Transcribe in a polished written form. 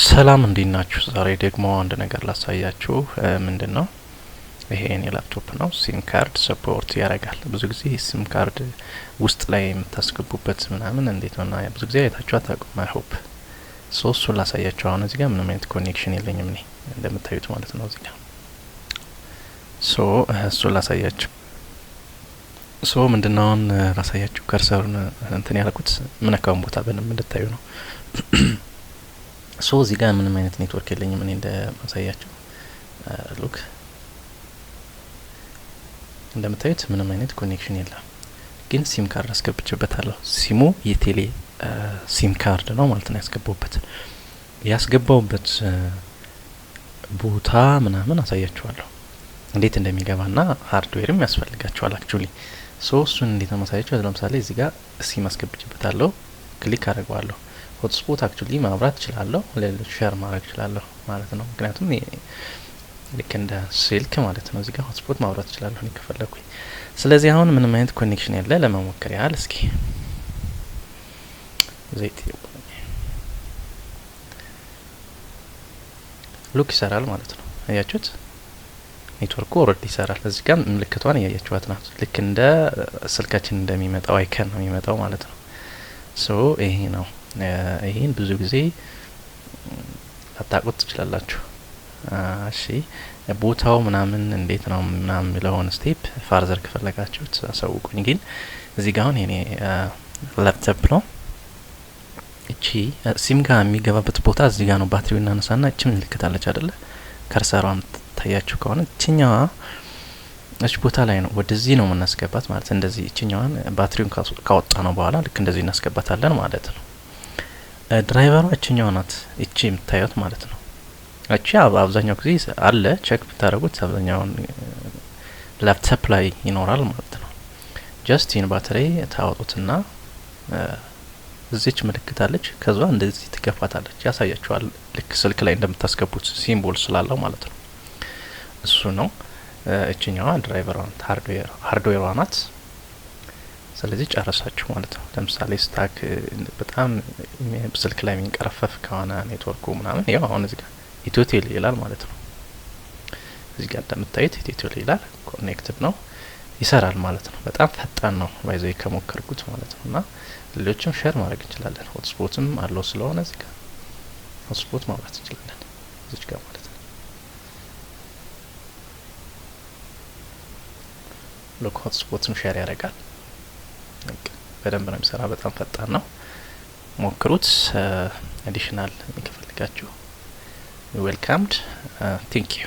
ሰላም እንዴት ናችሁ? ዛሬ ደግሞ አንድ ነገር ላሳያችሁ። ምንድነው ይሄ? የኔ ላፕቶፕ ነው። ሲም ካርድ ሰፖርት ያደርጋል። ብዙ ጊዜ ሲም ካርድ ውስጥ ላይ የምታስገቡበት ምናምን እንዴት ነውና ብዙ ጊዜ አይታችሁ አታውቁም። አይ ሆፕ እሱን ላሳያችሁ። አሁን እዚህ ጋር ምንም አይነት ኮኔክሽን የለኝም እኔ እንደምታዩት ማለት ነው። እዚህ ጋር እሱን ላሳያችሁ። ምንድነው ላሳያችሁ ከርሰሩን እንትን ያልኩት ምንካውን ቦታ በደንብ እንድታዩ ነው። እዚህ ጋር ምንም አይነት ኔትወርክ የለኝም እኔ እንደማሳያችሁ። ሉክ እንደምታዩት ምንም አይነት ኮኔክሽን የለም፣ ግን ሲም ካርድ አስገብቼበታለሁ። ሲሙ የቴሌ ሲም ካርድ ነው ማለት ነው። ያስገባውበት ቦታ ምናምን አሳያችኋለሁ እንዴት እንደሚገባና ሃርድዌርም ያስፈልጋችኋል አክቹሊ። እሱን እንዴት ነው ማሳያችሁ። ለምሳሌ እዚህ ጋር ሲም አስገብቼበታለሁ፣ ክሊክ አደርገዋለሁ። ሆትስፖት አክቹሊ ማብራት እችላለሁ፣ ሌሎች ሼር ማድረግ እችላለሁ ማለት ነው። ምክንያቱም ልክ እንደ ስልክ ማለት ነው። እዚህ ጋር ሆትስፖት ማብራት እችላለሁ እኔ ከፈለኩኝ። ስለዚህ አሁን ምንም አይነት ኮኔክሽን የለ። ለመሞከር ያህል እስኪ ዘይት ሉክ ይሰራል ማለት ነው። አያችሁት? ኔትወርኩ ኦልሬዲ ይሰራል። እዚህ ጋር ምልክቷን እያያችኋት ናት። ልክ እንደ ስልካችን እንደሚመጣው አይከን ነው የሚመጣው ማለት ነው። ይሄ ነው። ይሄን ብዙ ጊዜ አታውቁት ትችላላችሁ። እሺ ቦታው ምናምን እንዴት ነው ምናምን የሚለውን ስቴፕ ፋርዘር ከፈለጋችሁት አሳውቁኝ። ግን እዚህ ጋር አሁን የኔ ላፕቶፕ ነው። እቺ ሲም ጋር የሚገባበት ቦታ እዚህ ጋር ነው። ባትሪው እናነሳና እቺ ምልክት አለች አይደለ? ከርሰሯን ታያችሁ ከሆነ እቺኛዋ እቺ ቦታ ላይ ነው። ወደዚህ ነው የምናስገባት ማለት እንደዚህ። እቺኛዋን ባትሪውን ካወጣ ነው በኋላ ልክ እንደዚህ እናስገባታለን ማለት ነው። ድራይቨሯ እቺኛዋ ናት፣ እቺ የምታዩት ማለት ነው። እቺ አብዛኛው ጊዜ አለ ቼክ ብታደርጉት አብዛኛውን ላፕቶፕ ላይ ይኖራል ማለት ነው። ጀስት ይህን ባትሪ ታወጡትና እዚች ምልክት አለች፣ ከዛ እንደዚህ ትገፋታለች። ያሳያችኋል ልክ ስልክ ላይ እንደምታስገቡት ሲምቦል ስላለው ማለት ነው። እሱ ነው። እቺኛዋ ድራይቨሯ ናት፣ ሃርድዌሯ ናት። ስለዚህ ጨረሳችሁ ማለት ነው። ለምሳሌ ስታክ በጣም ስልክ ላይ የሚንቀረፈፍ ከሆነ ኔትወርኩ ምናምን ያው አሁን እዚህ ጋር ኢትዮ ቴል ይላል ማለት ነው። እዚህ ጋር እንደምታዩት ኢትዮ ቴል ይላል፣ ኮኔክትድ ነው፣ ይሰራል ማለት ነው። በጣም ፈጣን ነው ባይዘይ ከሞከርኩት ማለት ነው። እና ሌሎችም ሼር ማድረግ እንችላለን። ሆትስፖትም አለው ስለሆነ እዚህ ጋር ሆትስፖት ማውራት እንችላለን እዚህ ጋር ማለት ነው። ሎክ ሆትስፖትም ሼር ያደርጋል። በደንብ ነው የሚሰራ። በጣም ፈጣን ነው። ሞክሩት። አዲሽናል የሚፈልጋችሁ ዌልካምድ። ቴንክ ዩ